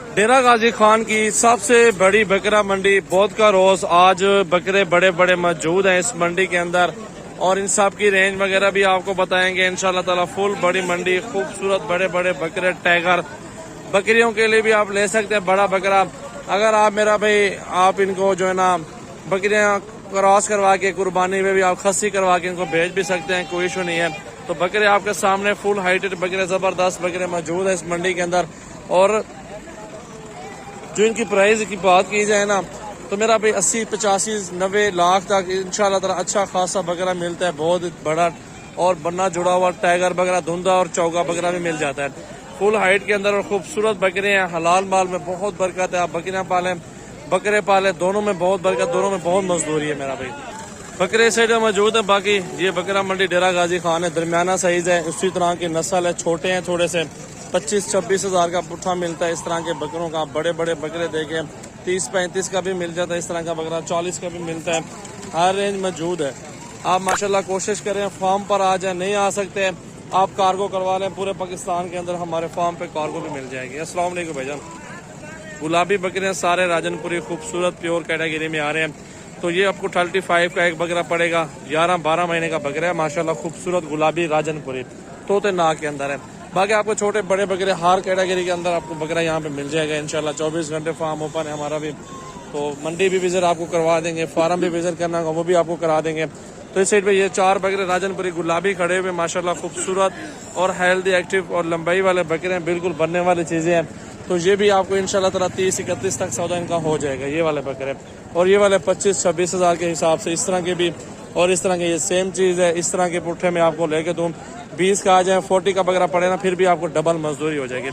डेरा गाजी खान की सबसे बड़ी बकरा मंडी बौद्ध का रोज। आज बकरे बड़े बड़े मौजूद हैं इस मंडी के अंदर और इन सब की रेंज वगैरह भी आपको बताएंगे इंशाल्लाह ताला। फुल बड़ी मंडी, खूबसूरत बड़े बड़े बकरे, टाइगर बकरियों के लिए भी आप ले सकते हैं बड़ा बकरा। अगर आप मेरा भाई आप इनको जो है ना बकरियां क्रॉस करवा के कुर्बानी में भी आप खस्सी करवा के इनको भेज भी सकते हैं, कोई इशू नहीं है। तो बकरे आपके सामने फुल हाइटेड बकरे, जबरदस्त बकरे मौजूद है इस मंडी के अंदर। और जो इनकी प्राइस की बात की जाए ना तो मेरा भाई 80, 85, 90 लाख तक इंशाल्लाह ताला अच्छा खासा बकरा मिलता है, बहुत बड़ा और बन्ना जुड़ा हुआ टाइगर बकरा, धुंधा और चौका बकरा भी मिल जाता है फुल हाइट के अंदर। और खूबसूरत बकरे हैं, हलाल माल में बहुत बरकत है। आप बकरियां पालें, बकरे पाले, दोनों में बहुत बरकत, दोनों में बहुत मजदूरी है मेरा भाई। बकरे साइड में मौजूद है। बाकी ये बकरा मंडी डेरा गाजी खान है, दरमियाना साइज है, उसी तरह की नस्ल है, छोटे हैं थोड़े से। 25-26 हज़ार का पुट्ठा मिलता है इस तरह के बकरों का। बड़े बड़े बकरे देखें 30-35 का भी मिल जाता है इस तरह का बकरा, 40 का भी मिलता है, हर रेंज मौजूद है। आप माशाल्लाह कोशिश करें फार्म पर आ जाए, नहीं आ सकते आप कार्गो करवा लें, पूरे पाकिस्तान के अंदर हमारे फार्म पे कार्गो भी मिल जाएगी। अस्सलाम वालेकुम भाईजान। गुलाबी बकरे सारे राजनपुरी खूबसूरत प्योर कैटेगरी में आ रहे हैं। तो ये आपको 35 का एक बकरा पड़ेगा, 11-12 महीने का बकरा है माशाल्लाह, खूबसूरत गुलाबी राजनपुरी तोते नाक के अंदर है। बाकी आपको छोटे बड़े बकरे हर कैटेगरी के अंदर आपको बकरा यहाँ पे मिल जाएगा इंशाल्लाह। 24 घंटे फार्म ओपन है हमारा भी, तो मंडी भी विजिट आपको करवा देंगे, फार्म भी विजिट करना होगा वो भी आपको करा देंगे। तो इस साइड पे ये 4 बकरे राजनपुरी गुलाबी खड़े हुए माशाल्लाह, खूबसूरत और हेल्दी, एक्टिव और लंबाई वाले बकरे हैं, बिल्कुल बनने वाली चीजें हैं। तो ये भी आपको इंशाल्लाह ताला 30-31 तक सौदा इनका हो जाएगा ये वाले बकरे। और ये वाले 25-26 हज़ार के हिसाब से इस तरह के भी, और इस तरह के ये सेम चीज़ है। इस तरह के पुट्ठे में आपको लेके दूँ 20 का आ जाए, 40 का बकरा पड़े ना, फिर भी आपको डबल मजदूरी हो जाएगी।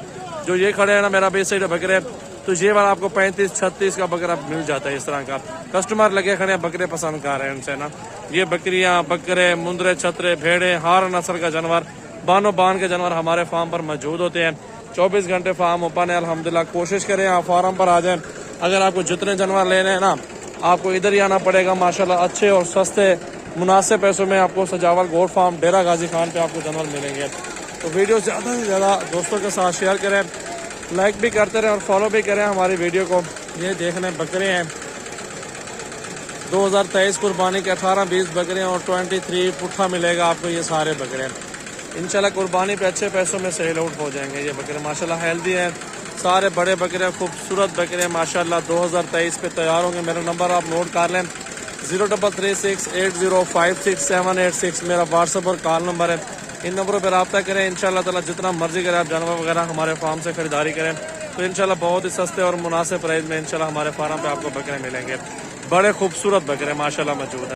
जो ये खड़े हैं ना मेरा बेस साइड बकरे, तो ये वाला आपको 35-36 का बकरा मिल जाता है इस तरह का। कस्टमर लगे खड़े हैं, बकरे पसंद कर रहे हैं उनसे ना। ये बकरियां, बकरे, मुंदरे, छतरे, भेड़े, हर नस्ल का जानवर, बानो बान के जानवर हमारे फार्म पर मौजूद होते हैं। 24 घंटे फार्म ओपन है अल्हम्दुलिल्लाह। कोशिश करें आप फार्म पर आ जाएं। अगर आपको जितने जानवर लेने हैं ना, आपको इधर ही आना पड़ेगा माशाल्लाह। अच्छे और सस्ते मुनासिब पैसों में आपको सजावल गोट फार्म डेरा गाजी खान पे आपको जानवर मिलेंगे। तो वीडियो ज़्यादा से ज़्यादा दोस्तों के साथ शेयर करें, लाइक भी करते रहें और फॉलो भी करें हमारी वीडियो को। ये देखने बकरे हैं 2023 कुर्बानी के 18-20 बकरे और 23 पुट्ठा मिलेगा आपको। ये सारे बकरे इंशाल्लाह कुर्बानी पे अच्छे पैसों में सेल आउट हो जाएंगे। ये बकरे माशाल्लाह हेल्दी हैं, सारे बड़े बकरे, खूबसूरत बकरे माशाल्लाह। 2023 पे तैयार होंगे। मेरा नंबर आप नोट कर लें, 033680567886 मेरा व्हाट्सएप और कॉल नंबर है। इन नंबरों पर रब्ता करें इंशाल्लाह ताला। जितना मर्जी करें आप जानवर वगैरह हमारे फार्म से खरीदारी करें तो इंशाल्लाह बहुत ही सस्ते और मुनासिब प्राइस में इंशाल्लाह हमारे फार्म पे आपको बकरे मिलेंगे। बड़े खूबसूरत बकरे माशाल्लाह मौजूद है।